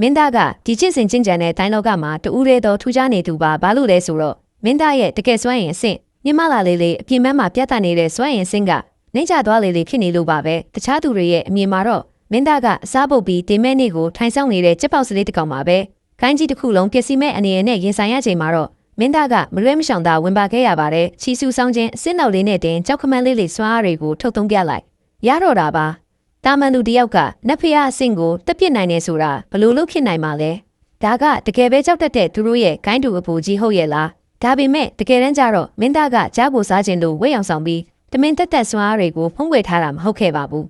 င်းသားကဒီချစ်စင်ချင်းကြံတဲ့တိုင်းလောကမှာတူးရဲတော့ထူးခြားနေသူပါဘာလို့လဲဆိုတော့မင်းသားရဲ့တကယ်စွမ်းရင်အဆင့်မြင့်မလာလေးလေးအပြင်ပန်းမှာပြတ်တနေတဲ့စွမ်းရင်စင်းကနှိမ့်ချသွားလေးလေးဖြစ်နေလို့ပါပဲတခြားသူတွေရဲ့အမြင်မှာတော့မင်းသားကအစားပုတ်ပြီးတင်မဲ့နေ့ကိုထိုင်ဆောင်နေတဲ့ကြက်ပေါက်စလေးတစ်ကောင်ပါပဲခိုင်းကြီးတစ်ခုလုံးပျက်စီးမဲ့အနေနဲ့ရင်ဆိုင်ရချိန်မှာတော့မင်းသားကမလွဲမရှောင်သာဝင်ပါခဲ့ရပါတယ်ချီဆူဆောင်ခြင်းအစ်နောက်လေးနဲ့တင်ကြောက်ခမန်းလေးစွမ်းအားတွေကိုထုတ်သုံးပြလိုက်ရတော့တာပါတာမန်လူတယောက်ကနတ်ဖျားအဆင့်ကိုတက်ပြစ်နိုင်နေဆိုတာဘလို့လို့ဖြစ်နိုင်မှာလဲဒါကတကယ်ပဲကြောက်တတ်တဲ့သူတို့ရဲ့ဂိုင်းတူအပူကြီးဟုတ်ရဲ့လားဒါပေမဲ့တကယ်တမ်းကျတော့မင်းသားကကြားကိုစားခြင်းလို့ဝဲအောင်ဆောင်ပြီးတမင်တက်စွမ်းအားတွေကိုဖုံးကွယ်ထားတာမဟုတ်ခဲ့ပါဘူး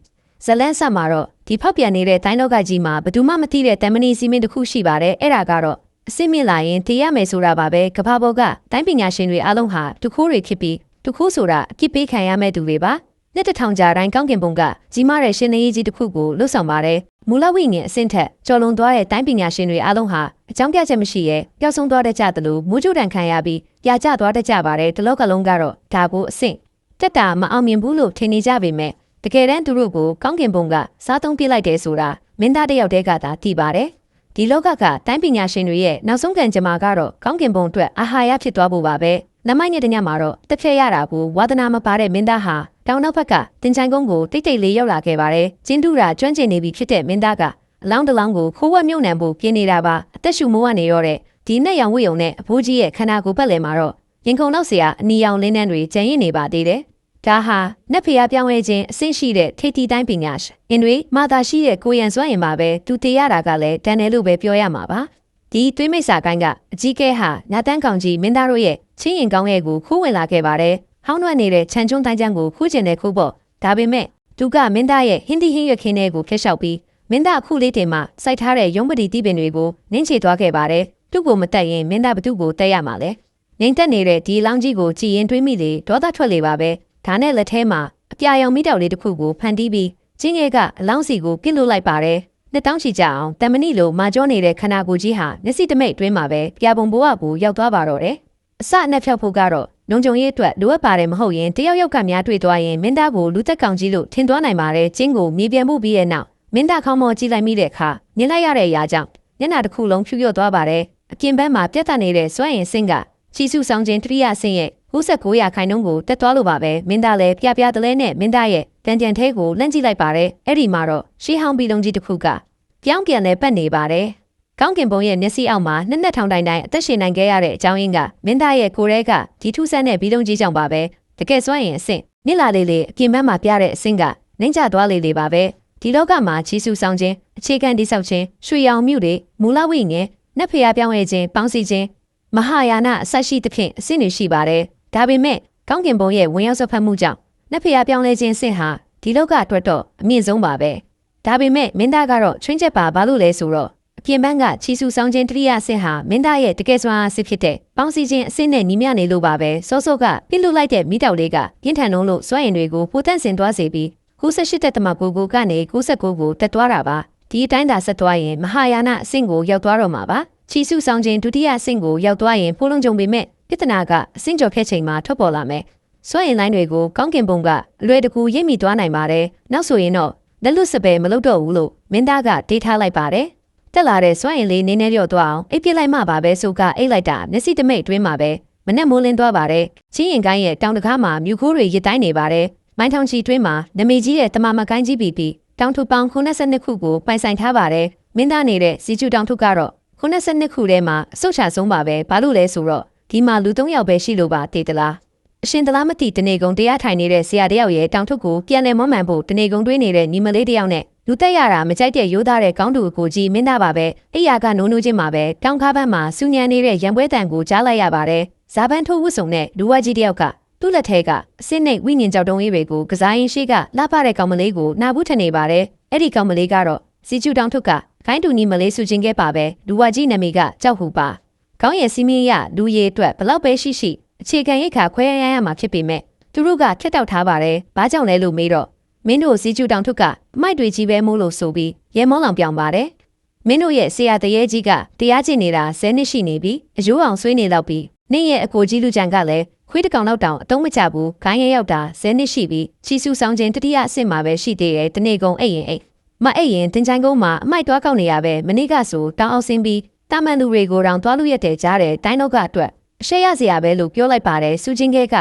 ဇလန်းဆက်မှာတော့ဒီဖောက်ပြန်နေတဲ့တိုင်းလောကကြီးမှာဘယ်သူမှမသိတဲ့တမဏီစီမင်းတစ်ခုရှိပါတယ်အဲ့ဒါကတော့အစစ်မြင့်လာရင်တည်ရမယ်ဆိုတာပါပဲကဘာပေါ်ကတိုင်းပညာရှင်တွေအားလုံးဟာတခိုးတွေဖြစ်ပြီးတခိုးဆိုတာအပြစ်ပေးခံရမဲ့သူတွေပါလက်တထောင်ကြာတိုင်းကောင်းကင်ဘုံကကြီးမားတဲ့ရှင်နေကြီးတစ်ခုကိုလှုပ်ဆောင်ပါတယ်မူလဝိငင်အဆင့်ထက်ကျော်လွန်သွားတဲ့တိုင်းပညာရှင်တွေအားလုံးဟာအကြောင်းပြချက်မရှိရဲပျောက်ဆုံးသွားတတ်ကြသလိုမိုးကြိုးတန်ခံရပြီးပြာကျသွားတတ်ကြပါတယ်တလောကလုံးကတော့ဒါကိုအဆင့်တက်တာမအောင်မြင်ဘူးလို့ထင်နေကြပေမဲ့တကယ်တမ်းသူတို့ကိုကောင်းကင်ဘုံကစားသုံးပြလိုက်တယ်ဆိုတာမင်းသားတယောက်တည်းကသာသိပါတယ်ဒီလောကကတိုင်းပညာရှင်တွေရဲ့နောက်ဆုံးကံကြမ္မာကတော့ကောင်းကင်ဘုံအတွက်အာဟာရဖြစ်သွားဖို့ပါပဲနမိုက်နဲ့တညမှာတော့တက်ဖြတ်ရတာကိုဝါသနာမပါတဲ့မင်းသားဟာတောင်နောက်ဘက်ကတင်ချိုင်ကုန်းကိုတိတ်တိတ်လေးရောက်လာခဲ့ပါတယ်ကျင်းတူတာကျွမ်းကျင်နေပြီဖြစ်တဲ့မင်းသားကအလောင်းတစ်လောင်းကိုခိုးဝက်မြုပ်နှံဖို့ပြင်းနေတာပါအသက်ရှူမိုးကနေရောတဲ့ဒီနဲ့ရောင်ဝိယုံနဲ့အဖိုးကြီးရဲ့ခန္ဓာကိုယ်ပတ်လည်မှာတော့ရင်ခုန်တော့เสียအနီရောင်လင်းနှန်းတွေကျန်ရစ်နေပါသေးတယ်ဒါဟာနတ်ဖျားပြောင်းလဲခြင်းအဆင့်ရှိတဲ့ထိပ်တီတိုင်းပညာရှင်အင်တွေမာသာရှိတဲ့ကိုရန်စွမ်းရင်ပါပဲသူတည်ရတာကလည်းတန်တယ်လို့ပဲပြောရမှာပါဒီသွေးမိတ်စာကိုင်းကအကြီးကဲဟာညာတန်းကောင်ကြီးမင်းသားတို့ရဲ့ချင်းရင်ကောင်းရဲ့ကိုခိုးဝင်လာခဲ့ပါတယ်ဟောင်းနှံ့နေတဲ့ခြံကျွန်းတိုင်းချမ်းကိုခိုးကျင်တဲ့ခိုးပေါ့ဒါပေမဲ့သူကမင်းသားရဲ့ဟင်းသီးဟင်းရွက်ခင်းတဲ့ကိုဖျက်လျှောက်ပြီးမင်းသားအခုလေးတင်မှစိုက်ထားတဲ့ရုံးပတိတီးပင်တွေကိုနင်းချေသွားခဲ့ပါတယ်သူ့ကိုမတက်ရင်မင်းသားဘသူ့ကိုတက်ရမှာလဲငိမ့်တက်နေတဲ့ဒီလောင်းကြီးကိုကြည်ရင်တွေးမိလေဒေါသထွက်လေပါပဲဒါနဲ့လက်ထဲမှာအပြာရောင်မိတောက်လေးတစ်ခုကိုဖန်တီးပြီးကျင်းငယ်ကအလောင်းစီကိုပစ်လို့လိုက်ပါတယ်နှစ်တောင်းချီကြအောင်တမဏိလိုမာကျောနေတဲ့ခန္ဓာကိုယ်ကြီးဟာမျက်စိတမိတ်တွင်းမှာပဲပြာပုံဘိုးကကိုရောက်သွားပါတော့တယ်အစအနက်ဖြောက်ဖို့ကတော့လုံခြုံရေးအတွက်လိုအပ်ပါတယ်မဟုတ်ရင်တယောက်ယောက်ကများတွေ့သွားရင်မင်းသားကိုလူသက်ကောင်ကြီးလို့ထင်သွားနိုင်ပါတယ်ကျင်းကိုမြေပြန်မှုပြီးရဲ့နောက်မင်းသားခေါင်းမော်ကြည့်လိုက်မိတဲ့အခါမြင်လိုက်ရတဲ့အရာကြောင့်မျက်နှာတစ်ခုလုံးဖြူလျော့သွားပါတယ်အပြင်ဘက်မှာပြတ်တက်နေတဲ့စွမ်းရင်စင်းကချီစုဆောင်ခြင်းတတိယအဆင့်ရဲ့69%ကိုတက်သွားလို့ပါပဲမင်းသားလည်းပြတလဲနဲ့မင်းသားရဲ့တန်ကြံထဲကိုလန့်ကြည့်လိုက်ပါတယ်အဲ့ဒီမှာတော့ရှီဟောင်းပီလုံးကြီးတစ်ခုကပြောင်းပြန်လဲပတ်နေပါတယ်ကောင်းကင်ဘုံရဲ့မျက်စိအောက်မှာနှစ်ထောင်တိုင်အသက်ရှင်နိုင်ခဲ့ရတဲ့အကြောင်းရင်းကမင်းသားရဲ့ကိုယ်ရဲကဒီထူးဆန်းတဲ့ဘီလုံးကြီးကြောင့်ပါပဲတကယ်စွမ်းရင်အဆင့်မြစ်လာလေးလေးအပြင်ဘက်မှာပြတဲ့အဆင့်ကနှိမ့်ကျသွားလေပါပဲဒီလောကမှာချီဆူဆောင်ခြင်းအခြေခံတိဆောက်ခြင်းရွှေရောင်မြုပ်တွေမူလဝိငယ်နတ်ဖျားပြောင်းရခြင်းပေါင်းစည်းခြင်းမဟာယာနအဆက်ရှိသဖြင့်အဆင့်တွေရှိပါတယ်ဒါပေမဲ့ကောင်းကင်ဘုံရဲ့ဝင်ရောက်ဆွတ်ဖက်မှုကြောင့်နတ်ဖျားပြောင်းလဲခြင်းအဆင့်ဟာဒီလောကအတွက်တော့အမြင့်ဆုံးပါပဲဒါပေမဲ့မင်းသားကတော့ချွင်းချက်ပါဘာလို့လဲဆိုတော့အပြင်ပန်းကချီဆူဆောင်ခြင်းတတိယအဆင့်ဟာမင်းသားရဲ့တကယ်စွမ်းအားစစ်ဖြစ်တဲ့ပေါင်းစည်းခြင်းအဆင့်နဲ့ညီမျှနေလို့ပါပဲစောစောကပြစ်လွတ်လိုက်တဲ့မိတောက်လေးကပြင်းထန်လုံးလို့စွမ်းရင်တွေကိုပိုတန့်စင်သွားစေပြီး98.9ကနေ99ကိုတက်သွားတာပါဒီအတိုင်းသာဆက်သွားရင်မဟာယာနအဆင့်ကိုရောက်သွားတော့မှာပါချီစုဆောင်ခြင်းဒုတိယအဆင့်ကိုရောက်သွားရင်ဖိုးလုံးကြုံပေမဲ့ပြဿနာကအဆင့်ကျော်ဖြတ်ချိန်မှာထွက်ပေါ်လာမယ်စွမ်းရင်လိုင်းတွေကိုကောင်းကင်ဘုံကအလွယ်တကူရိပ်မိသွားနိုင်ပါတယ်နောက်ဆိုရင်တော့လက်လွတ်စပယ်မလုပ်တော့ဘူးလို့မင်းသားကဒေးထားလိုက်ပါတယ်တက်လာတဲ့စွမ်းရင်လေးနည်းနည်းလျော့သွားအောင်အိပ်ပြစ်လိုက်မှပါပဲဆိုကအိတ်လိုက်တာမျက်စိတမိတ်တွင်းမှာပဲမနဲ့မိုးလင်းသွားပါတယ်ချင်းရင်ကိုင်းရဲ့တောင်တကားမှာမြူခိုးတွေရစ်တိုင်းနေပါတယ်မိုင်းထောင်ချီတွင်းမှာနမေကြီးရဲ့တမမကိုင်းကြီးပြီးတောင်ထုပေါင်း92ခုကိုပိုင်ဆိုင်ထားပါတယ်မင်းသားနေတဲ့စီကျူတောင်ထုကတော့92ခုထဲမှာအဆုတ်ချဆုံးပါပဲဘာလို့လဲဆိုတော့ဒီမှာလူ3ယောက်ပဲရှိလို့ပါတည်တလားအရှင်သလားမသိတနေကုန်တရားထိုင်နေတဲ့ဆရာတယောက်ရဲ့တောင်ထုကိုပြန်လည်မွမ်းမံဖို့တနေကုန်တွေးနေတဲ့ညီမလေးတယောက်နဲ့လူတက်ရတာမကြိုက်တဲ့ရိုးသားတဲ့ကောင်းတူကိုကြီးမင်းသားပါပဲအိယာကနိုးနိုးချင်းမှာပဲတောင်ကားပန်းမှာစူညံနေတဲ့ရံပွဲတန်ကိုကြားလိုက်ရပါတယ်ဇာပန်းထိုးဝတ်စုံနဲ့လူဝကြီးတယောက်ကသူ့လက်ထဲကအစစ်နှိပ်ဝိညာဉ်ကြောက်တုံးလေးတွေကိုကစားရင်ရှိကလှပတဲ့ကောင်မလေးကိုနာဘူးထနေပါတယ်အဲ့ဒီကောင်မလေးကတော့စီကျူတောင်ထုကခိုင်းတူညီမလေးဆူချင်းခဲ့ပါပဲလူဝကြီးနာမည်ကကြောက်ဟူပါခေါင်းရည်စီးမင်းရလူရည်အတွက်ဘလောက်ပဲရှိအခြေခံရိတ်ခါခွဲရရမှာဖြစ်ပေမဲ့သူတို့ကဖြတ်တောက်ထားပါတယ်ဘာကြောင့်လဲလို့မေးတော့မင်းတို့စီကျူတောင်ထုကအမိုက်တွေကြီးပဲမိုးလို့ဆိုပြီးရဲမောင်းလောင်ပြောင်ပါတယ်မင်းတို့ရဲ့ဆရာတရေကြီးကတရားကျင့်နေတာ10နှစ်ရှိနေပြီအယိုးအောင်ဆွေးနေတော့ပြီးနင့်ရဲ့အကိုကြီးလူကြံကလည်းခွေးတကောင်တော့တောင်အတုံးမချဘူးခိုင်းရရောက်တာ10နှစ်ရှိပြီချီဆူဆောင်ခြင်းတတိယအဆင့်မှာပဲရှိသေးတယ်တနေ့ကုန်အိပ်ရင်အိပ် မအဲ့ရင်တင်ချိုင်းကုန်းမှာအမိုက်တွားကောက်နေရပဲမနေ့ကဆိုတောင်းအောင်စင်းပြီးတာမန်လူတွေကိုတောင်တွားလို့ရတဲ့ကြားတဲ့တိုင်းတော့ကအတွက်အရှက်ရစရာပဲလို့ပြောလိုက်ပါတယ်စူချင်းခဲက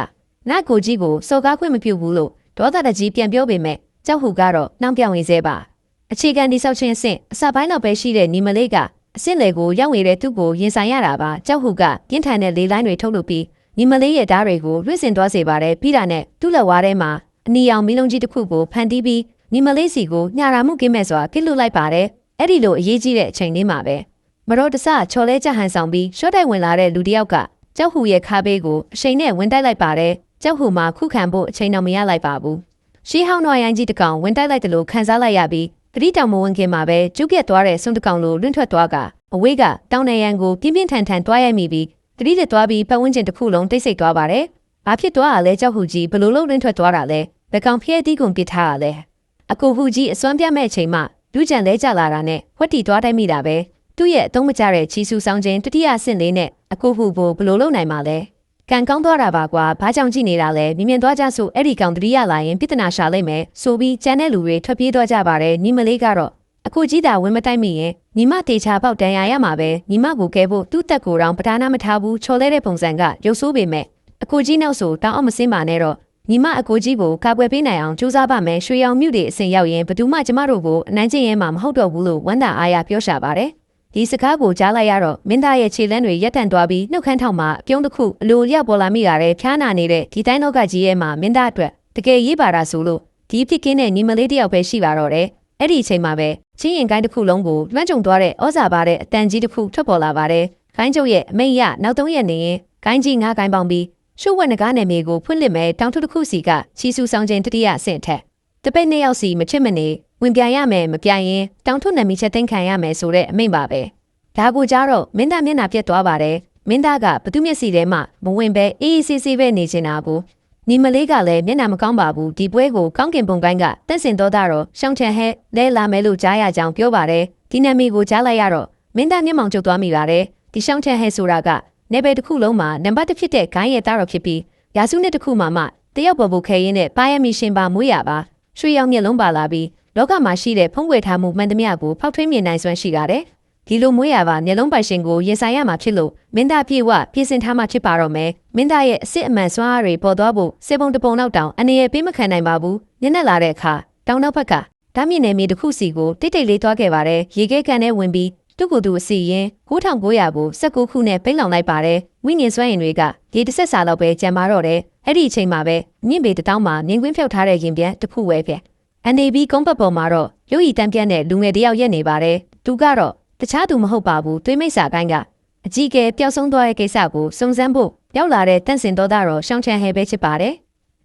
နာကိုကြီးကိုစော်ကားခွင့်မပြုဘူးလို့ဒေါသတကြီးပြန်ပြောပေမဲ့ကြောက်ဟူကတော့နှောင်းပြောင်ရင်းစေပါအခြေခံတိဆောက်ခြင်းအဆင့်အစပိုင်းတော့ပဲရှိတဲ့ညီမလေးကအဆင့်လေကိုရောက်နေတဲ့သူ့ကိုရင်ဆိုင်ရတာပါကြောက်ဟူကပြင်းထန်တဲ့လေးလိုင်းတွေထုတ်လုပ်ပြီးညီမလေးရဲ့ဓာတ်တွေကိုလွှင့်စင်သွားစေပါတယ်ပြီးတာနဲ့သူ့လက်ဝါးထဲမှာအနီရောင်မီးလုံးကြီးတစ်ခုကိုဖန်တီးပြီးညီမလေးစီကိုညှာမှုကင်းမဲ့စွာပြစ်လွတ်လိုက်ပါတယ်အဲ့ဒီလိုအရေးကြီးတဲ့အချိန်လေးမှာပဲမတော်တဆချော်လဲကြဟန်ဆောင်ပြီးရှော့တိုက်ဝင်လာတဲ့လူတစ်ယောက်ကကြောက်ဟူရဲ့ခါဘေးကိုအချိန်နဲ့ဝင်တိုက်လိုက်ပါတယ်ကြောက်ဟူမှာခုခံဖို့အချိန်တော့မရလိုက်ပါဘူးရှေးဟောင်းတော်ရိုင်းကြီးတစ်ကောင်ဝင်တိုက်လိုက်တယ်လို့ခန်းစားလိုက်ရပြီးတတိတောင်မဝင်ခင်မှာပဲကျုပ်ပြက်သွားတဲ့ဆုံးတစ်ကောင်လိုလွင့်ထွက်သွားကအဝေးကတောင်နေရန်ကိုပြင်းပြင်းထန်ထန်တွားရိုက်မိပြီးတတိတက်သွားပြီးပတ်ဝန်းကျင်တစ်ခုလုံးတိတ်ဆိတ်သွားပါတယ်။ဘာဖြစ်သွားတာလဲကြောက်ဟူကြီးဘလို့လုံးလွင့်ထွက်သွားတာလဲဘယ်ကောင်ဖျဲတီးကုန်ပစ်ထားတာလဲအကိုဟူကြီးအစွမ်းပြမဲ့အချိန်မှလူကြံလဲကြလာတာနဲ့ဝက်တီသွားတိုက်မိတာပဲသူ့ရဲ့အသုံးမကျတဲ့ချီဆူဆောင်ခြင်းတတိယအဆင့်လေးနဲ့အကိုဟူဘလို့လုံးနိုင်မှာလဲကံကောင်းသွားတာပါကွာဘာကြောင့်ကြည့်နေတာလဲမြင်မြင်သွားကြဆိုအဲ့ဒီကောင်တတိယလာရင်ပြဿနာရှာလိုက်မယ်ဆိုပြီးကျန်တဲ့လူတွေထွက်ပြေးသွားကြပါတယ်ညီမလေးကတော့အခုကြီးတာဝင်မတိုက်မိရင်ညီမတေချာပေါက်တန်ရရမှာပဲညီမကိုကဲဖို့သူ့တက်ကိုတောင်ပဓာနာမထားဘူးချော်လဲတဲ့ပုံစံကရုပ်ဆိုးပေမဲ့အခုကြီးနောက်ဆိုတောင်းအောင်မစင်းပါနဲ့တော့ညီမအကိုကြီးကိုကာကွယ်ပေးနိုင်အောင်ကြိုးစားပါမယ်ရွှေရောင်မြူတွေအစဉ်ရောက်ရင်ဘသူမှကျမတို့ကိုအနိုင်ကျင့်ရဲမှာမဟုတ်တော့ဘူးလို့ဝမ်းသာအားရပြောရှာပါတယ်ဒီစကားကိုကြားလိုက်ရတော့မင်းသားရဲ့ခြေလမ်းတွေရက်တန့်သွားပြီးနှုတ်ခမ်းထောင်မှာအပြုံးတစ်ခုအလိုလျောက်ပေါ်လာမိတာတဲ့ဖျားနာနေတဲ့ဒီတိုင်းတော့ကကြီးရဲ့မှာမင်းသားအတွက်တကယ်ရေးပါတာဆိုလို့ဒီဖြစ်ကင်းတဲ့ညီမလေးတယောက်ပဲရှိပါတော့တယ်အဲ့ဒီအချိန်မှာပဲချင်းရင်ကိုင်းတစ်ခုလုံးကိုလွှမ်းကြုံသွားတဲ့ဩဇာပါတဲ့အတန်ကြီးတစ်ခုထွက်ပေါ်လာပါတယ်ခိုင်းကျုပ်ရဲ့အမိတ်ရနောက်3ရက်နေရင်ကိုင်းကြီး9ကိုင်းပေါင်းပြီးရှုပ်ဝက်နဂါနယ်မြေကိုဖွင့်လှစ်မယ်တောင်ထုတစ်ခုစီကချီဆူဆောင်ခြင်းတတိယအဆင့်ထက်တပိတ်2ယောက်စီမချစ်မနေဝင်ပြရမယ်မပြရင်တောင်ထုနယ်မြေချက်သိမ်းခံရမယ်ဆိုတဲ့အမိန့်ပါပဲဒါကိုကြားတော့မင်းသားမျက်နှာပြက်သွားပါတယ်မင်းသားကဘသူမျက်စီထဲမှမဝင်ပဲအေးအေးဆေးဆေးပဲနေချင်တာကိုညီမလေးကလည်းမျက်နှာမကောင်းပါဘူးဒီပွဲကိုကောင်းကင်ပုံကိုင်းကတက်စင်တော့တော့ရှောင်းချန်ဟဲလဲလာမယ်လို့ကြားရကြောင်းပြောပါတယ်ဒီနာမည်ကိုကြားလိုက်ရတော့မင်းသားမျက်မှောင်ကျုပ်သွားမိပါတယ်ဒီရှောင်းချန်ဟဲဆိုတာကနေပယ်တစ်ခုလုံးမှာနံပါတ်1ဖြစ်တဲ့ဂိုင်းရဲ့သားတော်ဖြစ်ပြီးရာစုနှစ်တစ်ခုမှတယောက်ပေါ်ဖို့ခဲရင်းနဲ့ပါရမီရှင်ပါမွေးရပါရွှေရောင်မျက်လုံးပါလာပြီးလောကမှာရှိတဲ့ဖုံးကွယ်ထားမှုမှန်သမျှကိုဖောက်ထွင်းမြင်နိုင်စွမ်းရှိပါတယ်ဒီလိုမွေးရပါမျက်လုံးပိုင်ရှင်ကိုရင်ဆိုင်ရမှာဖြစ်လို့မင်းသားပြေဝပြင်ဆင်ထားမှဖြစ်ပါတော့မယ်မင်းသားရဲ့အစ်အမှန်စွမ်းအားတွေပေါ်သွားဖို့စေပုံတပုံနောက်တောင်အနေနဲ့ပေးမခံနိုင်ပါဘူးညနေလာတဲ့အခါတောင်နောက်ဘက်ကဓာမြင့်နယ်မြေတစ်ခုစီကိုတိတ်တိတ်လေးသွားခဲ့ပါတယ်ရေခဲကန်ထဲဝင်ပြီးသူ့ကိုယ်သူအစီရင်9900ကို19ခုနဲ့ပိတ်လောင်လိုက်ပါတယ်ဝိညာဉ်စွမ်းရင်တွေကဒီတစ်ဆက်စာလောက်ပဲကြံပါတော့တယ်အဲ့ဒီအချိန်မှာပဲမြင့်ပေတောင်းမှာမြင်ကွင်းဖြောက်ထားတဲ့ရင်ပြန်တစ်ခုဝဲပြNAB ကုန်းပတ်ပေါ်မှာတော့ရုပ်ရည်တန်းပြန့်တဲ့လူငယ်တယောက်ရက်နေပါတယ်သူကတော့တခြားသူမဟုတ်ပါဘူးသွေးမိတ်စာကိုင်းကအကြီးကဲပျောက်ဆုံးသွားတဲ့ကိစ္စကိုစုံစမ်းဖို့ရောက်လာတဲ့တန့်စင်တော်သားတော်ရှောင်းချန်ဟဲပဲဖြစ်ပါတယ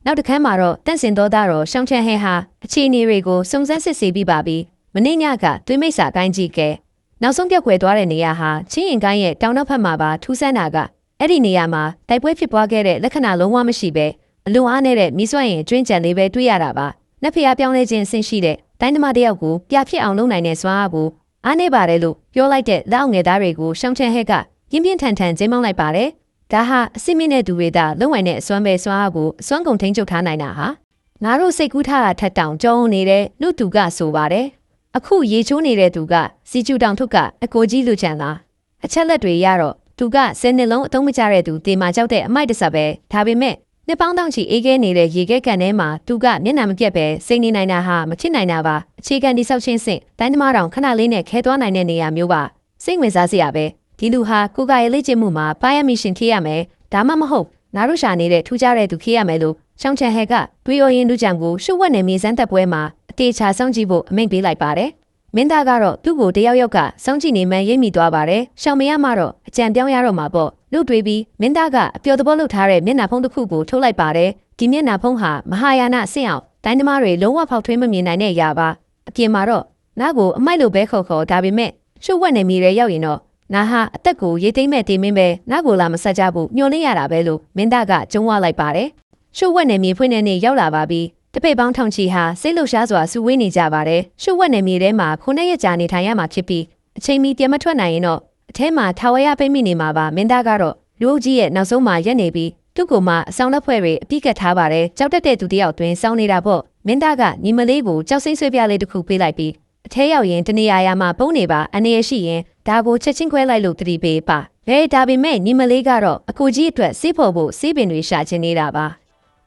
်နောက်တစ်ခါမှာတော့တန့်စင်တော်သားတော်ရှောင်းချန်ဟဲဟာအခြေအနေတွေကိုစုံစမ်းစစ်ဆေးပြီးပါပြီမနေ့ညကသွေးမိတ်စာကိုင်းကြီးကဲနောက်ဆုံးပြောက်ွယ်သွားတဲ့နေရာဟာချင်းရင်ကိုင်းရဲ့တောင်နောက်ဘက်မှာပါထူးဆန်းတာကအဲ့ဒီနေရာမှာတိုက်ပွဲဖြစ်ပွားခဲ့တဲ့လက္ခဏာလုံးဝမရှိပဲအလွန်အားနေတဲ့မိစွမ်းရင်ကျွင်းကြံလေးပဲတွေ့ရတာပါနှစ်ဖျားပြောင်းလဲခြင်းအဆင့်ရှိတဲ့တိုင်းသမားတယောက်ကိုပြဖြစ်အောင်လုပ်နိုင်တဲ့စွမ်းအားကိုအားနေပါတယ်လို့ပြောလိုက်တဲ့လက်အောက်ငယ်သားတွေကိုရှောင်းချန်ဟဲကပြင်းပြင်းထန်ထန်ကျင်းမောင်းလိုက်ပါတယ်ဒါဟာအစစ်မြင့်တဲ့သူတွေသာလုံနိုင်တဲ့အစွမ်းပဲစွမ်းအားကိုအစွမ်းကုန်ထိန်းချုပ်ထားနိုင်တာဟာငါတို့စိတ်ကူးထားတာထက်တောင်ကြုံနေတဲ့လူသူကဆိုပါတယ်အခုရေချိုးနေတဲ့သူကစီကျူတောင်ထုတ်ကအကိုကြီးလူချန်လားအချက်လက်တွေရတော့သူက10နှစ်လုံးအသုံးမကျတဲ့သူတေမာကြောက်တဲ့အမိုက်တစပ်ပဲဒါပေမဲ့နှစ်ပေါင်းတောင်ချီအေးခဲနေတဲ့ရေခဲကန်ထဲမှာသူကမျက်နှာမပြတ်ပဲစိတ်နေနိုင်တာဟာမဖြစ်နိုင်တာပါအခြေခံတိဆောက်ခြင်းစင့်တိုင်းသမားတောင်ခဏလေးနဲ့ခဲသွားနိုင်တဲ့နေရာမျိုးပါစိတ်ဝင်စားစရာပဲဒီလူဟာကိုယ်ကရဲ့လေ့ကျင့်မှုမှာပါရမီရှင်ခေးရမယ်ဒါမှမဟုတ်နာရုရှာနေတဲ့ထူးခြားတဲ့သူခေးရမယ်လို့ရှောင်းချန်ဟဲကတွေးရင်လူကြံကိုရှုပ်ဝက်နေမြေစမ်းသက်ပွဲမှာအတေချာစောင့်ကြည့်ဖို့အမိန့်ပေးလိုက်ပါတယ်မင်းသားကတော့သူ့ကိုတယောက်ယောက်ကစောင့်ကြည့်နေမှရိပ်မိသွားပါတယ်ရှောင်းမရမှတော့အကြံပြောင်းရတော့မှာပေါ့လူတွေးပြီးမင်းသားကအပျော်သဘောလုပ်ထားတဲ့မျက်နှာဖုံးတစ်ခုကိုထုတ်လိုက်ပါတယ်ဒီမျက်နှာဖုံးဟာမဟာယာနအဆင့်အောင်တိုင်းသမားတွေလုံးဝဖောက်ထွင်းမမြင်နိုင်တဲ့အရာပါအပြင်မှာတော့နားကိုအမိုက်လိုပဲခေါ်ဒါပေမဲ့ရှုပ်ဝက်နေမိရဲရောက်ရင်တော့နာဟာအသက်ကိုရေးသိမ့်မဲ့တင်မင်းပဲနားကိုလာမဆက်ကြဘူးညှို့လင်းရတာပဲလို့မင်းသားကကျုံးဝလိုက်ပါတယ်ရှုပ်ဝက်နေမိဖွင့်နေနေရောက်လာပါပြီတပိတ်ပေါင်းထောင်ချီဟာစိတ်လှုပ်ရှားစွာစုဝေးနေကြပါတယ်ရှုပ်ဝက်နေမိထဲမှာ9ရက်ကြာနေထိုင်ရမှာဖြစ်ပြီးအချိန်မီပြန်မထွက်နိုင်ရင်တော့အထဲမှာထာဝရပိတ်မိနေမှာပါမင်းသားကတော့လူအုပ်ကြီးရဲ့နောက်ဆုံးမှာရက်နေပြီးသူ့ကိုမှအဆောင်လက်ဖွဲ့တွေအပြစ်ကတ်ထားပါတယ်ကြောက်တက်တဲ့သူတယောက်တွင်စောင်းနေတာပေါ့မင်းသားကညီမလေးကိုကြောက်စိမ့်ဆွဲပြလေးတစ်ခုပေးလိုက်ပြီး အထဲရောက်ရင်တနေရာမှာပုံနေပါအနေရရှိရင်ဒါကိုချက်ချင်းခွဲလိုက်လို့တတိပေးပါဒါပေမဲ့ညီမလေးကတော့အကိုကြီးအတွက်စေးဖို့ဖို့စေးပင်တွေရှာချင်နေတာပါ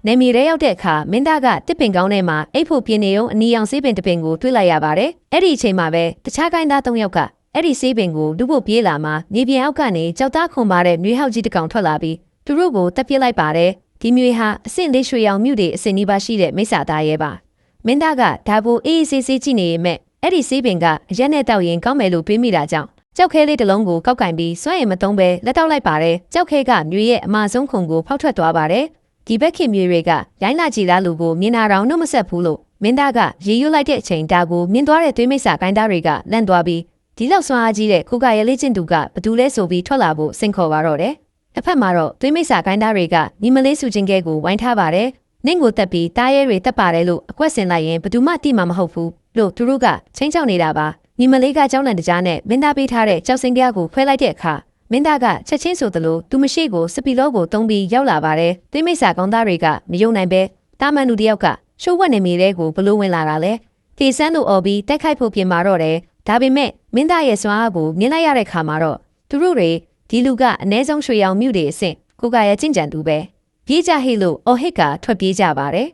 နေမီရဲရောက်တဲ့အခါမင်းသားကတစ်ပင်ကောင်းထဲမှာအိတ်ဖို့ပြင်းနေုံအနီရောင်စေးပင်တစ်ပင်ကိုတွေ့လိုက်ရပါတယ်အဲ့ဒီအချိန်မှာပဲတခြားကိုင်းသား၃ယောက်ကအဲ့ဒီစေးပင်ကိုလူဖို့ပြေးလာမှမြေပြင်အောက်ကနေကြောက်သားခွန်ပါတဲ့မျိုးဟောက်ကြီးတစ်ကောင်ထွက်လာပြီးသူတို့ကိုတပ်ပစ်လိုက်ပါတယ်ဒီမျိုးဟာအဆင့်လေးရွှေရောင်မြူတွေအစင်နီးပါရှိတဲ့မိစ္ဆာသားရဲပါမင်းသားကဒါဘူအေးအေးဆေးဆေးကြည့်နေရင်မဲ့အဲ့ဒီစေးပင်ကအရက်နဲ့တောက်ရင်ကောင်းမယ်လို့တွေးမိတာကြောင့်ကြောက်ခဲလေးတစ်လုံးကိုကောက်ကင်ပြီးစွန့်ရင်မသုံးပဲလက်တောက်လိုက်ပါတယ်ကြောက်ခဲကမျိုးရဲ့အမဆုံးခုံကိုဖောက်ထွက်သွားပါတယ်ဒီဘက်ခင်မျိုးတွေကရိုင်းလာကြည်လားလူကိုမြင်တာတော့နှုတ်မဆက်ဘူးလို့မင်းသားကရေရွတ်လိုက်တဲ့အချိန်ဒါကိုမြင်သွားတဲ့သွေးမိစ္ဆာကိုင်းသားတွေကလန့်သွားပြီးဒီလောက်ဆွမ်းအားကြီးတဲ့ခုကရဲလေးချင်းသူကဘသူလဲဆိုပြီးထွက်လာဖို့စင်ခေါ်ပါတော့တယ်တစ်ဖက်မှာတော့သွေးမိစ္ဆာကိုင်းသားတွေကညီမလေးစုချင်းကဲကိုဝိုင်းထားပါတယ်နင့်ကိုတက်ပြီးတားရဲတွေတက်ပါတယ်လို့အကွက်ဆင်လိုက်ရင်ဘသူမှတိမှာမဟုတ်ဘူးလို့သူတို့ကချင်းချောက်နေတာပါညီမလေးကကြောက်လန့်တကြားနဲ့မင်းသားပေးထားတဲ့ကြောက်စင်ပြားကိုခွဲလိုက်တဲ့အခါမင်းသားကချက်ချင်းဆိုသလိုသူမရှိကိုစပီလောကိုတုံးပြီးရောက်လာပါတယ်သွေးမိစ္ဆာကောင်းသားတွေကမယုံနိုင်ပဲတာမန်လူတယောက်ကရှိုးဝက်နေမိတဲ့ကိုဘလို့ဝင်လာတာလဲထေဆန်းတို့အော်ပြီးတိုက်ခိုက်ဖို့ပြင်မာတော့တယ်ဒါပေမဲ့မင်းသားရဲ့စွမ်းအားကိုမြင်လိုက်ရတဲ့ခါမှာတော့သူတို့တွေဒီလူကအနည်းဆုံးရွှေရောင်မြူတွေအဆင့်ကိုကရဲ့ကျင့်ကြံသူပဲပြေးကြဟိလို့အော်ဟစ်ကထွက်ပြေးကြပါတယ်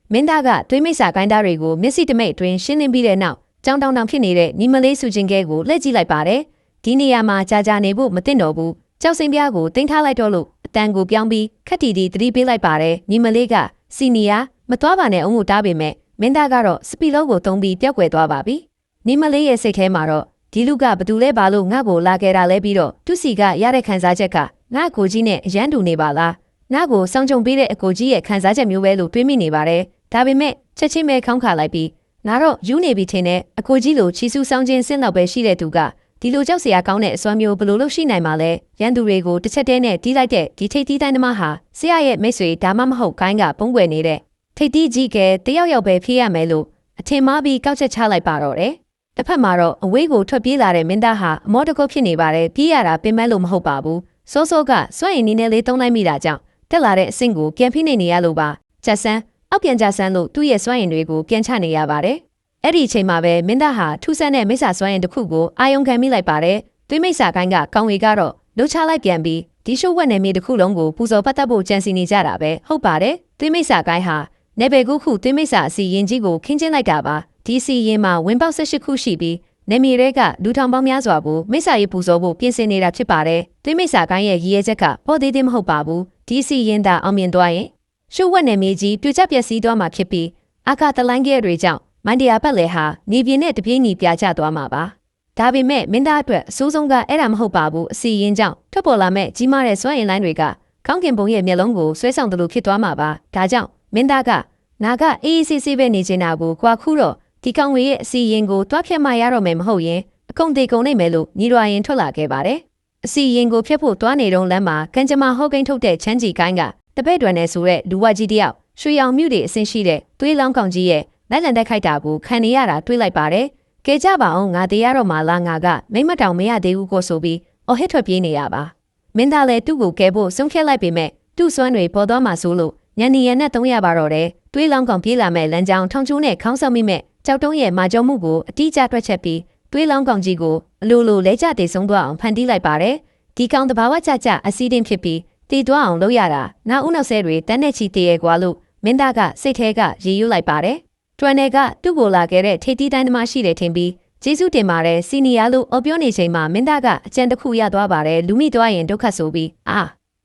မင်းသားကသွေးမိစ္ဆာကိုင်းသားတွေကိုမျက်စိတမိတ်အတွင်းရှင်းလင်းပြီးတဲ့နောက်ကြောင်တောင်ဖြစ်နေတဲ့ညီမလေးစုချင်းကဲကိုလှည့်ကြည့်လိုက်ပါတယ်ဒီနေရာမှာကြာနေဖို့မသင့်တော့ဘူးကြောက်စင်ပြားကိုတင်ထားလိုက်တော့လို့အတန်ကိုပြောင်းပြီးခက်တီတီသတိပေးလိုက်ပါတယ်ညီမလေးကစီနီယာမသွားပါနဲ့အုံကိုတားပေမဲ့မင်းသားကတော့စပီလောကိုတုံးပြီးပျောက်ကွယ်သွားပါပြီညီမလေးရဲ့စိတ်ထဲမှာတော့ဒီလူကဘသူလဲပါလို့ငါ့ကိုလာခဲ့တာလဲပြီးတော့သူစီကရတဲ့ခံစားချက်ကငါ့ကိုကြီးနဲ့အရန်တူနေပါလားငါ့ကိုစောင့်ကြုံပေးတဲ့အကိုကြီးရဲ့ခံစားချက်မျိုးပဲလို့တွေးမိနေပါတယ်ဒါပေမဲ့ချက်ချင်းပဲခေါင်းခါလိုက်ပြီးငါတော့ယူနေပြီထင်တဲ့အကိုကြီးလိုချီဆူဆောင်ခြင်းစင်းတော့ပဲရှိတဲ့သူကဒီလိုကြောက်စရာကောင်းတဲ့အစွမ်းမျိုးဘလို့လို့ရှိနိုင်မှာလဲရန်သူတွေကိုတစ်ချက်တည်းနဲ့တီးလိုက်တဲ့ဒီထိတ်တီးတိုင်းသမားဟာဆရာရဲ့မိတ်ဆွေဒါမှမဟုတ်ခိုင်းကပုံွယ်နေတဲ့ထိတ်တီးကြီးကတယောက်ယောက်ပဲဖြေးရမယ်လို့အထင်မှားပြီးကောက်ချက်ချလိုက်ပါတော့တယ်တစ်ဖက်မှာတော့အဝေးကိုထွက်ပြေးလာတဲ့မင်းသားဟာအမောတကုတ်ဖြစ်နေပါတယ်ပြေးရတာပင်မလို့မဟုတ်ပါဘူးစိုးစိုးကစွန့်ရင်နီးနဲ့လေးသုံးလိုက်မိတာကြောင့်တက်လာတဲ့အဆင့်ကိုပြန်ဖိနေရလို့ပါချက်ဆန်းအောက်ပြန်ကြဆန်းလို့သူ့ရဲ့စွန့်ရင်တွေကိုပြန်ချနေရပါတယ်အဲ့ဒီအချိန်မှာပဲမင်းသားဟာထူးဆန်းတဲ့မိစ္ဆာစွမ်းရင်တစ်ခုကိုအာယုံခံမိလိုက်ပါတယ်။သွေးမိစ္ဆာကိုင်းကကောင်းဝေကတော့လှုပ်ချလိုက်ပြန်ပြီးဒီရှိုးဝက်နယ်မြေတစ်ခုလုံးကိုပူဇော်ပတ်သက်ဖို့ကြံစီနေကြတာပဲဟုတ်ပါတယ်။သွေးမိစ္ဆာကိုင်းဟာနယ်ပယ်ကူးခုသွေးမိစ္ဆာအစီရင်ကြီးကိုခင်းကျင်းလိုက်တာပါ။ဒီစီရင်မှာဝင်းပေါက်18ခုရှိပြီးနယ်မြေတွေကလူထောင်ပေါင်းများစွာကိုမိစ္ဆာရေးပူဇော်ဖို့ပြင်ဆင်နေတာဖြစ်ပါတယ်။သွေးမိစ္ဆာကိုင်းရဲ့ရည်ရဲချက်ကပေါ်သေးသေးမဟုတ်ပါဘူး။ဒီစီရင်သာအောင်မြင်သွားရင်ရှိုးဝက်နယ်မြေကြီးပြိုကျပျက်စီးသွားမှာဖြစ်ပြီးအာကာတလန်ကဲတွေကြောင့်မန်ဒီယာပတ်လေဟာနေပြင်းနဲ့တပြေးညီပြာကျသွားမှာပါဒါပေမဲ့မင်းသားအတွက်အဆိုးဆုံးကအဲ့ဒါမဟုတ်ပါဘူးအစီရင်ကြောင့်ထွက်ပေါ်လာမဲ့ကြီးမားတဲ့စွမ်းအင်လိုင်းတွေကကောင်းကင်ဘုံရဲ့မျက်လုံးကိုဆွဲဆောင်တယ်လို့ဖြစ်သွားမှာပါဒါကြောင့်မင်းသားကနာကအေးအေးဆေးဆေးပဲနေချင်တာကိုကွာခုတော့ဒီကောင်ဝေရဲ့အစီရင်ကိုတွားဖြတ်မှရတော့မယ်မဟုတ်ရင်အကုန်သေးကုန်နိုင်မယ်လို့ညီတော်ရင်ထွက်လာခဲ့ပါတယ်အစီရင်ကိုဖျက်ဖို့တွားနေတော့လမ်းမှာကန်ကြမဟော့ကိန်းထုတ်တဲ့ချမ်းကြီးကိုင်းကတပည့်တွင်နဲ့ဆိုတဲ့လူဝကြီးတယောက်ရွှေရောင်မြူတွေအဆင့်ရှိတဲ့သွေးလောင်းကောင်ကြီးရဲ့လက်လန်တက်ခိုက်တာကိုခံနေရတာတွေးလိုက်ပါတယ်။ကဲကြပါအောင်ငါသေးရတော့မှလားငါကမိမတောင်မရသေးဘူးကိုဆိုပြီးအော်ဟစ်ထွက်ပြေးနေရပါ။မင်းသားလည်းသူ့ကိုကဲဖို့ဆုံးဖြတ်လိုက်ပေမဲ့သူ့စွမ်းတွေပေါ်တော့မှဆိုလို့ညနေရနဲ့300ပါတော့တယ်။တွေးလောင်းကောင်ပြေးလာမဲ့လမ်းကြောင်းထောင်ချိုးနဲ့ခေါင်းဆောင်မိမဲ့ကြောက်တုံးရဲ့မာကြုံမှုကိုအတိအကျတွက်ချက်ပြီးတွေးလောင်းကောင်ကြီးကိုအလိုလိုလဲကျတည်ဆုံးသွားအောင်ဖန်တီးလိုက်ပါတယ်။ဒီကောင်တဘာဝကြကြအစီးတင်ဖြစ်ပြီးတည်သွားအောင်လုပ်ရတာနောက်ဦးနောက်ဆဲတွေတန်းနဲ့ချီတည်ရဲကွာလို့မင်းသားကစိတ်ထဲကရေရွတ်လိုက်ပါတယ်။တွန်နယ်ကသူ့ကိုလာခဲ့တဲ့ထိတ်တီးတိုင်းသမားရှိတယ်ထင်ပြီးကျေးဇူးတင်ပါတယ်စီနီယာလို့အော်ပြောနေချိန်မှာမင်းသားကအကြံတစ်ခုရသွားပါတယ်လူမိသွားရင်ဒုက္ခဆိုပြီ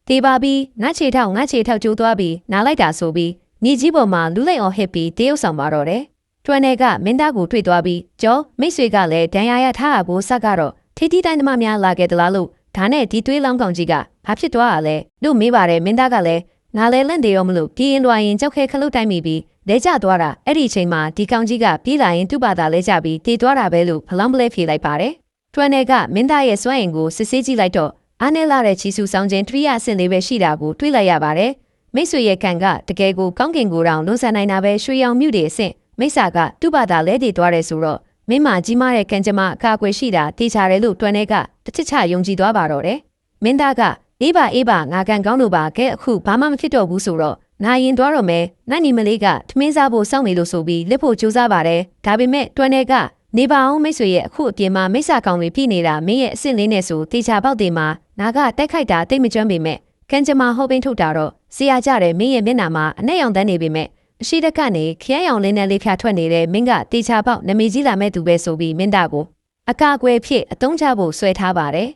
းတေးပါပြီးငါခြေထောက်ကျိုးသွားပြီးနားလိုက်တာဆိုပြီးညီကြီးပေါ်မှာလူလိုက်အောင်ဟစ်ပြီးတရုပ်ဆောင်ပါတော့တယ်တွန်နယ်ကမင်းသားကိုတွေ့သွားပြီးကျော်မိတ်ဆွေကလည်းဒဏ်ရာရထားတာဘိုးဆက်ကတော့ထိတ်တီးတိုင်းသမားများလာခဲ့သလားလို့ဒါနဲ့ဒီသွေးလောင်းကောင်ကြီးကဘာဖြစ်သွားတာလဲလို့မေးပါတယ်မင်းသားကလည်းငါလည်းလန့်သေးရောမလို့ပြေးရင်လွှာရင်ကြောက်ခဲခလုတ်တိုင်းမိပြီးလဲကျသွားတာအဲ့ဒီအချိန်မှာဒီကောင်ကြီးကပြေးလာရင်သူ့ဘာသာလဲကျပြီးတေးသွားတာပဲလို့ဖလောင်းပလဲဖြေလိုက်ပါတယ်တွန်နယ်ကမင်းသားရဲ့စွမ်းအင်ကိုစစ်ဆေးကြည့်လိုက်တော့အားနဲ့လာတဲ့ချီဆူဆောင်ခြင်းတရိယာအဆင့်လေးပဲရှိတာကိုတွေးလိုက်ရပါတယ်မိတ်ဆွေရဲ့ခံကတကယ်ကိုကောင်းကင်ကိုတောင်လွန်ဆန်နိုင်တာပဲရွှေရောင်မြူတွေအဆင့်မိစ္ဆာကသူ့ဘာသာလဲတည်သွားတယ်ဆိုတော့မင်းမကြီးမားတဲ့ကံကြမ္မာအကာအကွယ်ရှိတာတေချာတယ်လို့တွန်နယ်ကတစ်ချက်ချယုံကြည်သွားပါတော့တယ်မင်းသားကအေးပါငါကန်ကောင်းလို့ပါကဲအခုဘာမှမဖြစ်တော့ဘူးဆိုတော့နာရင်သွားတော့မယ်နတ်နီမလေးကထမင်းစားဖို့စောင့်နေလို့ဆိုပြီးလက်ဖို့ကြိုးစားပါတယ်ဒါပေမဲ့တွန်နယ်က နေပါအောင်မိတ်ဆွေရဲ့အခုအပြင်မှာမိစ္ဆာကောင်တွေပြနေတာမင်းရဲ့အစ်စ်လေးနဲ့ဆိုတေချာပေါက်တွေမှာနာကတိုက်ခိုက်တာတိတ်မကျွမ်းပေမဲ့ကန်ကြမာဟောပင်းထုတ်တာတော့ဆရာကြတဲ့မင်းရဲ့မျက်နှာမှာအနဲ့ရောင်တန်းနေပေမဲ့အရှိတက်ကနေခရမ်းရောင်လင်းနဲ့လေးဖြာထွက်နေတဲ့မင်းကတေချာပေါက်နမီကြီးလာမဲ့သူပဲဆိုပြီးမင်းသားကိုအကာအကွယ်ဖြစ်အတုံးချဖို့ဆွဲထားပါတယ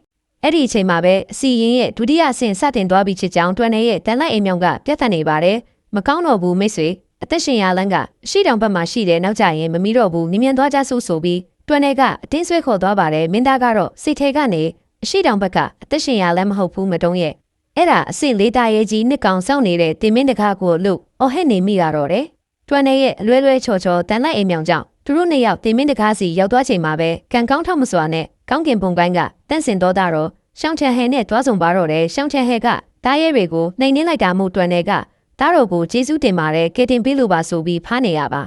်အဲ့ဒီအချိန်မှာပဲအစီရင်ရဲ့ဒုတိယဆင့်စတင်သွားပြီးချစ်ကြောင်းတွန်နယ်ရဲ့တန်လိုက်အိမ်မြောင်ကပြတ်သက်နေပါတယ်မကောင်းတော့ဘူးမိတ်ဆွေအသက်ရှင်ရလန်းကအရှိတောင်ဘက်မှာရှိတဲ့နောက်ကျရင်မမီတော့ဘူးနင်းမြန်သွားကြဆိုပြီးတွန်နယ်ကအတင်းဆွဲခေါ်သွားပါတယ်မင်းသားကတော့စိတ်ထဲကနေအရှိတောင်ဘက်ကအသက်ရှင်ရလန်းမဟုတ်ဘူးမတုံးရဲ့အဲ့ဒါအဆင့်လေးတာရဲကြီးနှစ်ကောင်စောင့်နေတဲ့တင်မင်းတကားကိုလို့အော်ဟစ်နေမိရတော့တယ်တွန်နယ်ရဲ့အလွဲလွဲချော်ချော်တန်လိုက်အိမ်မြောင်ကြောင့်သူတို့နှစ်ယောက်တင်မင်းတကားစီရောက်သွားချိန်မှာပဲကန်ကောင်းထောက်မစွာနဲ့ကောင်းကင်ပုံကိုင်းကတန့်စင်တော့တာတော့ရှောင်းချန်ဟဲနဲ့တွားဆုံပါတော့တယ်ရှောင်းချန်ဟဲကတားရဲတွေကိုနှိမ်နှင်းလိုက်တာမို့တွန်နယ်ကတားတော်ကိုကျေးဇူးတင်ပါတယ်ကဲတင်ပေးလို့ပါဆိုပြီးဖားနေရပါ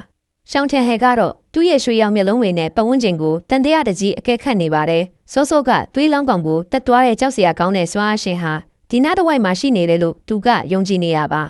ရှောင်းချန်ဟဲကတော့သူ့ရဲ့ရွှေရောင်မျက်လုံးတွေနဲ့ပတ်ဝန်းကျင်ကိုတန်တရားတကြီးအကဲခတ်နေပါတယ်စောစောကသွေးလောင်းကောင်ကိုတက်သွားတဲ့ကြောက်စရာကောင်းတဲ့စွာအရှင်ဟာဒီနားတစ်ဝိုက်မှာရှိနေတယ်လို့သူကယုံကြည်နေရပါ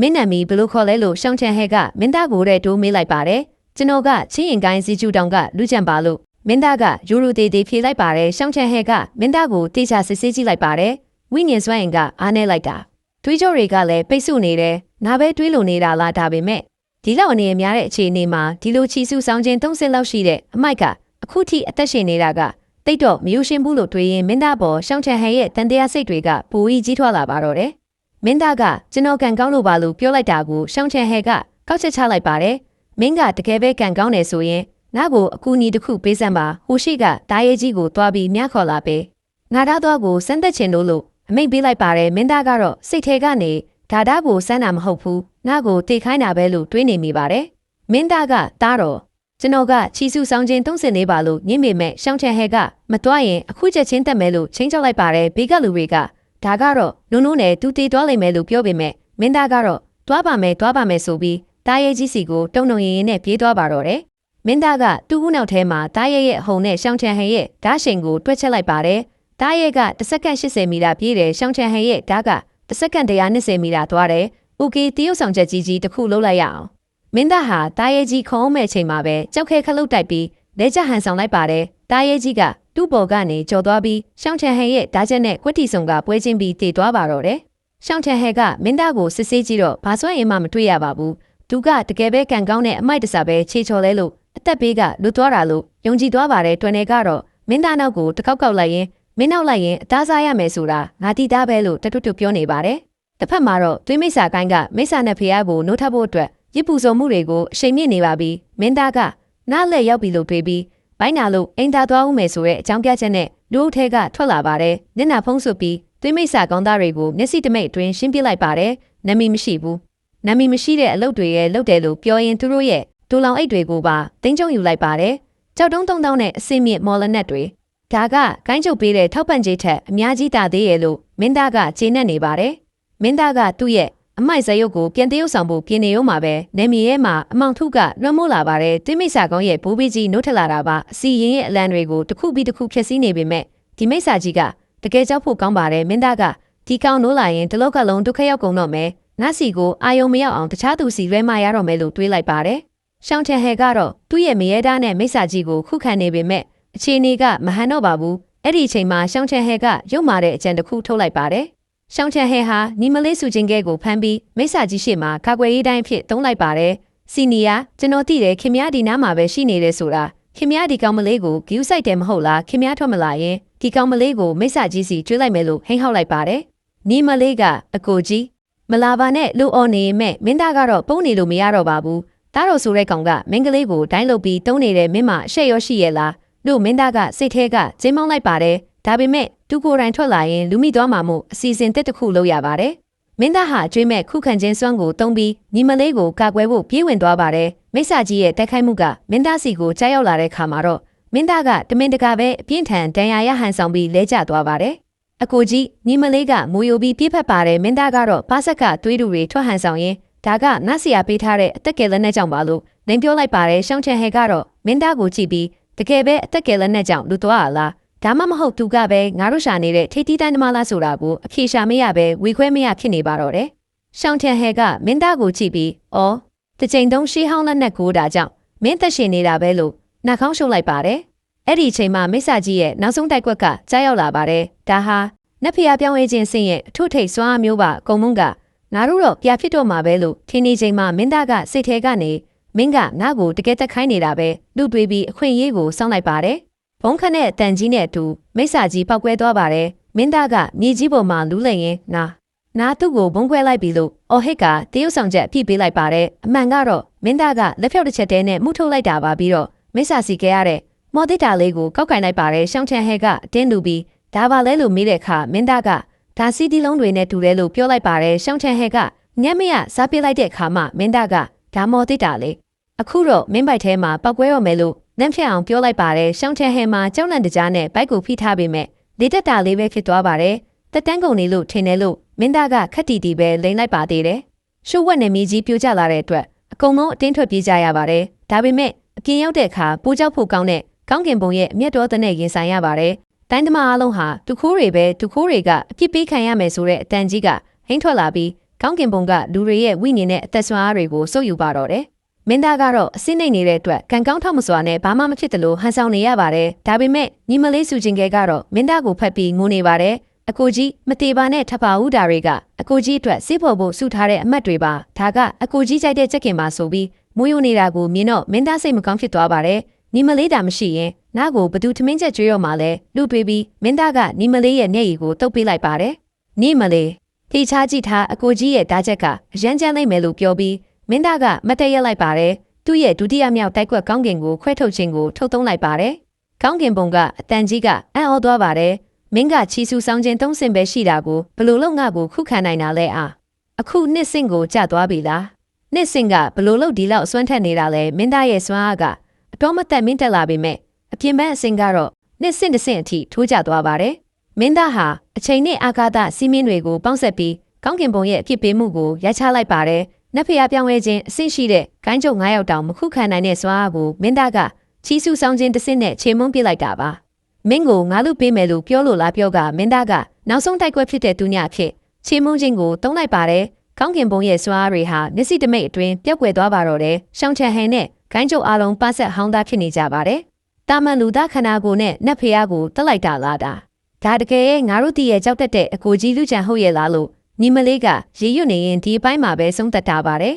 မင်းနံမီဘလို့ခေါ်လဲလို့ရှောင်းချန်ဟဲကမင်းသားကိုတဲ့တိုးမေးလိုက်ပါတယ်ကျွန်တော်ကချင်းရင်ကိုင်းစီကျူတောင်ကလူကြံပါလို့မင်းသားကယူရူတေတေဖြေလိုက်ပါတယ်ရှောင်းချန်ဟဲကမင်းသားကိုတေချာစစ်ဆေးကြည့်လိုက်ပါတယ်ဝိညာဉ်စွမ်းအင်ကအားနေလိုက်တာတွေးကြောတွေကလည်းပိတ်ဆို့နေတယ်နားပဲတွေးလို့နေတာလားဒါပေမဲ့ဒီလောက်အနေများတဲ့အခြေအနေမှာဒီလိုချီစုဆောင်ခြင်း30လောက်ရှိတဲ့အမိုက်ကအခုထိအသက်ရှင်နေတာကတိတ်တော့မယူရှင်းဘူးလို့တွေးရင်မင်းသားပေါ်ရှောင်းချန်ဟဲရဲ့တန်တရားစိတ်တွေကပူကြီးကြီးထွားလာပါတော့တယ်မင်းသားကကျွန်တော်ကန်ကောင်းလို့ပါလို့ပြောလိုက်တာကိုရှောင်းချန်ဟဲကကောက်ချက်ချလိုက်ပါတယ်မင်းကတကယ်ပဲကန်ကောင်းတယ်ဆိုရင်ငါ့ကိုအကူအညီတစ်ခုပေးစမ်းပါဟိုရှိကတားရဲကြီးကိုတွားပြီးမြခေါ်လာပေးငါသားသွားကိုစမ်းသက်ချင်လို့အမိန့်ပေးလိုက်ပါတယ်မင်းသားကတော့စိတ်ထဲကနေဒါဒါကိုစမ်းတာမဟုတ်ဘူးငါ့ကိုတေခိုင်းတာပဲလို့တွေးနေမိပါတယ်မင်းသားကတားတော့ကျွန်တော်ကချီစုဆောင်ခြင်း34ပါလို့ညင်မိမဲ့ရှောင်းချန်ဟဲကမတွားရင်အခုချက်ချင်းတက်မယ်လို့ချင်းချောက်လိုက်ပါတယ်ဘေးကလူတွေကဒါကတော့နုံနုံနဲ့တူတေးသွားလိမ့်မယ်လို့ပြောပေမဲ့မင်းသားကတော့တွားပါမယ်ဆိုပြီးတားရဲကြီးစီကိုတုံရင်ရင်နဲ့ပြေးသွားပါတော့တယ်မင်းသားကတူးခုနောက်ထဲမှာတားရဲရဲ့အဟုန်နဲ့ရှောင်းချန်ဟဲရဲ့ဓာတ်ရှင်ကိုတွက်ချက်လိုက်ပါတယ်တားရဲကတစ်စက္ကန့်80မီတာပြေးတယ်ရှောင်းချန်ဟဲရဲ့ဓာတ်ကတစ်စက္ကန့်120မီတာသွားတယ်။ OK တရုတ်ဆောင်ချက်ကြီးတစ်ခုလုံးလိုက်ရအောင်။မင်းသားဟာတားရဲကြီးခုံးမဲ့ချိန်မှာပဲကြောက်ခဲခလုတ်တိုက်ပြီးလက်ကျဟန်ဆောင်လိုက်ပါတယ်။တားရဲကြီးကသူ့ဘော်ကနေကြော်သွားပြီးရှောင်းချန်ဟဲရဲ့ဓာတ်ချက်နဲ့ကွက်တီစုံကပွဲချင်းပြီးတည်သွားပါတော့တယ်။ရှောင်းချန်ဟဲကမင်းသားကိုစစ်ဆေးကြည့်တော့ဘာစွမ်းအင်မှမတွေ့ရပါဘူး။သူကတကယ်ပဲကန်ကောင်းတဲ့အမိုက်တစားပဲခြေချော်လဲလို့အသက်ဘေးကလွတ်သွားတာလို့ယုံကြည်သွားပါတယ်တွင်တွေကတော့မင်းသားနောက်ကိုတစ်ခေါက်လိုက်ရင်မင်းနောက်လိုက်ရင်အသားစားရမယ်ဆိုတာငါတိသားပဲလို့တတွပြောနေပါတယ်တစ်ဖက်မှာတော့သွေးမိတ်ဆာကိုင်းကမိတ်ဆာနဲ့ဖျားကိုနိုးထပ်ဖို့အတွက်ရစ်ပူစုံမှုတွေကိုအချိန်မြင့်နေပါပြီမင်းသားကနားလက်ရောက်ပြီလို့တွေးပြီးဘိုင်းနာလို့အိမ်သားသွားဦးမယ်ဆိုတဲ့အကြောင်းပြချက်နဲ့လူအုပ်ထဲကထွက်လာပါတယ်မျက်နှာဖုံးဆွပြီးသွေးမိတ်ဆာကောင်းသားတွေကိုမျက်စိတမိတ်အတွင်းရှင်းပြလိုက်ပါတယ်နာမည်မရှိဘူးနာမည်မရှိတဲ့အလုပ်တွေရဲ့လုပ်တယ်လို့ပြောရင်သူတို့ရဲ့ဒူလောင်အိတ်တွေကိုပါတင်းကျုံယူလိုက်ပါတယ်ကြောက်တုံး3000နဲ့အစင်းမြင့်မော်လနက်တွေဒါကကိုင်းချုပ်ပေးတဲ့ထောက်ပံ့ကြေးထက်အများကြီးတာသေးရဲ့လို့မင်းသားကခြေနဲ့နေပါတယ်မင်းသားကသူ့ရဲ့အမိုက်ဇယုတ်ကိုပြန်တရုပ်ဆောင်ဖို့ပြင်နေရုံမှာပဲနေမီရဲ့မှာအမောင်ထုကလွှမ်းမိုးလာပါတယ်တိမိတ်ဆာကောင်းရဲ့ဘိုးဘေးကြီးနှုတ်ထလာတာပါအစီရင်ရဲ့အလံတွေကိုတစ်ခုပြီးတစ်ခုဖျက်ဆီးနေပေမဲ့ဒီမိတ်ဆာကြီးကတကယ်ကြောက်ဖို့ကောင်းပါတယ်မင်းသားကဒီကောင်နိုးလာရင်တလောကလုံးဒုက္ခရောက်ကုန်တော့မယ်ငါစီကိုအာယုံမရောက်အောင်တခြားသူစီရွဲမရတော့မယ်လို့တွေးလိုက်ပါတယ်ရှောင်းချန်ဟဲကတော့သူ့ရဲ့မရဲသားနဲ့မိတ်ဆာကြီးကိုခုခံနေပေမဲ့အခြေအနေကမဟန်တော့ပါဘူးအဲ့ဒီအချိန်မှာရှောင်းချန်ဟဲကရုပ်မာတဲ့အကြံတစ်ခုထုတ်လိုက်ပါတယ်ရှောင်းချန်ဟဲဟာနီမလေးစုချင်းကဲကိုဖမ်းပြီးမိတ်ဆာကြီးရှေ့မှာကာကွယ်ရေးတိုင်းဖြစ်သုံးလိုက်ပါတယ်စီနီယာကျွန်တော်သိတယ်ခင်ဗျားဒီနားမှာပဲရှိနေတယ်ဆိုတာခင်ဗျားဒီကောင်မလေးကိုဂယူးဆိုင်တယ်မဟုတ်လားခင်ဗျားထွက်မလာရင်ဒီကောင်မလေးကိုမိတ်ဆာကြီးစီကျွေးလိုက်မယ်လို့ဟိန်းဟောက်လိုက်ပါတယ်နီမလေးကအကိုကြီးမလာပါနဲ့လူအော်နေမဲ့မင်းသားကတော့ပုံနေလို့မရတော့ပါဘူးတားတော်ဆိုတဲ့ကောင်ကမင်းကလေးကိုဒိုင်းလုတ်ပြီးတုံးနေတဲ့မင်းမအရှက်ရောရှိရဲ့လားလို့မင်းသားကစိတ်ထဲကကျင်းမောင်းလိုက်ပါတယ်ဒါပေမဲ့သူကိုယ်တိုင်ထွက်လာရင်လူမိသွားမှာမို့အစီအစဉ်တစ်ခုလုပ်ရပါတယ်မင်းသားဟာကျွေးမဲ့ခုခံခြင်းစွမ်းကိုတုံးပြီးညီမလေးကိုကာကွယ်ဖို့ပြေးဝင်သွားပါတယ်မိစ္ဆာကြီးရဲ့တိုက်ခိုက်မှုကမင်းသားစီကိုကြားရောက်လာတဲ့ခါမှာတော့မင်းသားကတမင်တကာပဲအပြင်းထန်ဒဏ်ရာရဟန်ဆောင်ပြီးလဲကျသွားပါတယ်အကိုကြီးညီမလေးကမူယိုပြီးပြစ်ဖက်ပါတယ်မင်းသားကတော့ပါဆက်ကသွေးတူတွေထွက်ဟန်ဆောင်ရင်ဒါကနတ်ဆရာပေးထားတဲ့အသက်ကယ်လက်နဲ့ကြောင့်ပါလို့လိန်ပြောလိုက်ပါတယ်ရှောင်းချန်ဟဲကတော့မင်းသားကိုကြည့်ပြီးတကယ်ပဲအသက်ကယ်လက်နဲ့ကြောင့်လူသွားလားဒါမှမဟုတ်သူကပဲငါတို့ရှာနေတဲ့ထိတ်တီးတိုင်းသမားလားဆိုတာကိုအဖြေရှာမရပဲဝေခွဲမရဖြစ်နေပါတော့တယ်ရှောင်းချန်ဟဲကမင်းသားကိုကြည့်ပြီးအော်တစ်ချိန်တုံးရှေးဟောင်းလက်နဲ့ကိုတာကြောင့်မင်းသက်ရှင်နေတာပဲလို့ နှာခေါင်းရှုပ်လိုက်ပါတယ်။အဲ့ဒီအချိန်မှာမိစ္ဆာကြီးရဲ့နောက်ဆုံးတိုက်ကွက်ကကြားရောက်လာပါတယ်။ဒါဟာနတ်ဖျားပြောင်းလဲခြင်းဆင့်ရဲ့အထုထိတ်စွမ်းအားမျိုးပါကုံမုန်းကငါတို့တော့ပြဖြစ်တော့မှာပဲလို့ထင်းနေချိန်မှာမင်းသားကစိတ်ထဲကနေမင်းကငါ့ကိုတကယ်တက်ခိုင်းနေတာပဲလူတွေးပြီးအခွင့်အရေးကိုစောင့်လိုက်ပါတယ်။ဘုံခနဲ့တန်ကြီးနဲ့အတူမိစ္ဆာကြီးပောက်ကွဲသွားပါတယ်။မင်းသားကမြေကြီးပေါ်မှာလူးလည်ရင်နာသူ့ကိုဘုံခွဲလိုက်ပြီလို့အော်ဟစ်ကတရုတ်ဆောင်ချက်အပြစ်ပေးလိုက်ပါတယ်။အမှန်ကတော့မင်းသားကလက်ဖြောက်တစ်ချက်တည်းနဲ့မှုထုတ်လိုက်တာပါပြီးတော့မိစ္ဆာစီခဲ့ရတဲ့မော်တစ်တာလေးကိုကောက်ကင်လိုက်ပါတယ်။ရှောင်းချန်ဟဲကအတင်းလူပြီးဒါပါလဲလို့မေးတဲ့အခါမင်းသားကဒါစီတီလုံးတွေနဲ့တူတယ်လို့ပြောလိုက်ပါတယ်။ရှောင်းချန်ဟဲကညက်မရစားပေးလိုက်တဲ့အခါမှမင်းသားကဒါမော်တစ်တာလေးအခုတော့မင်းပိုက်ထဲမှာပောက်ကွဲရောမယ်လို့နန်းဖြတ်အောင်ပြောလိုက်ပါတယ်။ရှောင်းချန်ဟဲမှာကြောက်လန့်တကြားနဲ့ဘိုက်ကိုဖိထားပေမဲ့လေတက်တာလေးပဲဖြစ်သွားပါတယ်။တက်တန်းကုန်နေလို့ထင်တယ်လို့မင်းသားကခက်တီတီပဲလိန်လိုက်ပါသေးတယ်။ရှုပ်ဝက်နယ်မြေကြီးပြိုကျလာတဲ့အတွက်အကုန်လုံးအတင်းထွက်ပြေးကြရပါတယ်။ဒါပေမဲ့အပြင်ရောက်တဲ့အခါပိုးကြောက်ဖို့ကောင်းတဲ့ကောင်းကင်ဘုံရဲ့အမျက်တော်တဲ့နဲ့ရင်ဆိုင်ရပါတယ်။တိုင်းသမားအားလုံးဟာဒုခိုးတွေပဲဒုခိုးတွေကအပြစ်ပေးခံရမယ်ဆိုတဲ့အတန်ကြီးကဟိန်းထွက်လာပြီးကောင်းကင်ဘုံကလူတွေရဲ့ဝိညာဉ်နဲ့အသက်ဆွမ်းအားတွေကိုစုပ်ယူပါတော့တယ်။မင်းသားကတော့အစင်းနှိမ့်နေတဲ့အတွက်ကံကောင်းထောက်မစွာနဲ့ဘာမှမဖြစ်တယ်လို့ဟန်ဆောင်နေရပါတယ်။ဒါပေမဲ့ညီမလေးစုချင်းကဲကတော့မင်းသားကိုဖက်ပြီးငိုနေပါတယ်။အကိုကြီးမတေပါနဲ့ထပ်ပါဦးဒါတွေကအကိုကြီးအတွက်စေးဖို့ဖို့စုထားတဲ့အမတ်တွေပါဒါကအကိုကြီးကြိုက်တဲ့ချက်ကင်ပါဆိုပြီးမွေးယိုနေတာကိုမြင်တော့မင်းသားစိတ်မကောင်းဖြစ်သွားပါတယ်ညီမလေးတာမရှိရင်နားကိုဘသူထမင်းချက်ကျွေးရောမှလဲလူတွေးပြီးမင်းသားကညီမလေးရဲ့မျက်ရည်ကိုတုပ်ပေးလိုက်ပါတယ်ညီမလေးထိချာကြည့်ထားအကိုကြီးရဲ့ဓာတ်ချက်ကအရန်ကြမ်းလိုက်မယ်လို့ပြောပြီးမင်းသားကမတ်တရက်လိုက်ပါတယ်သူ့ရဲ့ဒုတိယမြောက်တိုက်ကွက်ကောင်းကင်ကိုခွဲထုတ်ခြင်းကိုထုတ်သုံးလိုက်ပါတယ်ကောင်းကင်ဘုံကအတန်ကြီးကအံ့ဩသွားပါတယ်မင်းကချီဆူဆောင်ခြင်းသုံးဆင့်ပဲရှိတာကိုဘလို့လို့ငါ့ကိုခုခံနိုင်တာလဲအခုနှစ်ဆင့်ကိုကျသွားပြီလားနှစ်ဆင့်ကဘလို့လို့ဒီလောက်အစွမ်းထက်နေတာလဲမင်းသားရဲ့စွမ်းအားကအတော်မသက်မင်းတက်လာပေမဲ့အပြင်ဘက်အဆင့်ကတော့နှစ်ဆင့်တစ်ဆင့်အထိထိုးကျသွားပါတယ်မင်းသားဟာအချိန်နဲ့အာဃာတစီးမင်းတွေကိုပေါင်းဆက်ပြီးကောင်းကင်ဘုံရဲ့အဖြစ်ပေးမှုကိုရိုက်ချလိုက်ပါတယ်နတ်ဖျားပြောင်းလဲခြင်းအဆင့်ရှိတဲ့ကိုင်းကျုံ9ယောက်တောင်မခုခံနိုင်တဲ့စွမ်းအားကိုမင်းသားကချီဆူဆောင်ခြင်းတစ်ဆင့်နဲ့ခြေမုံပြလိုက်တာပါမင်းကိုငါလူပေးမယ်လို့ပြောလို့လားပြောကမင်းသားကနောက်ဆုံးတိုက်ကွက်ဖြစ်တဲ့သူညဖြစ်ချေမုံချင်းကိုတုံးလိုက်ပါတယ်ကောင်းကင်ဘုံရဲ့စွာအားတွေဟာမျက်စိတမိတ်အတွင်းပျောက်ကွယ်သွားပါတော့တယ်ရှောင်းချန်ဟန်နဲ့ဂိုင်းကျုပ်အားလုံးပါဆက်ဟောင်းသားဖြစ်နေကြပါတယ်တာမန်လူသားခန္ဓာကိုယ်နဲ့နတ်ဖျားကိုတက်လိုက်တာလားဒါတကယ်ရဲ့ငါတို့တည်ရဲ့ကြောက်တက်တဲ့အကိုကြီးလူချန်ဟုတ်ရဲ့လားလို့ညီမလေးကရေရွတ်နေရင်ဒီအပိုင်းမှာပဲဆုံးသက်တာပါတယ်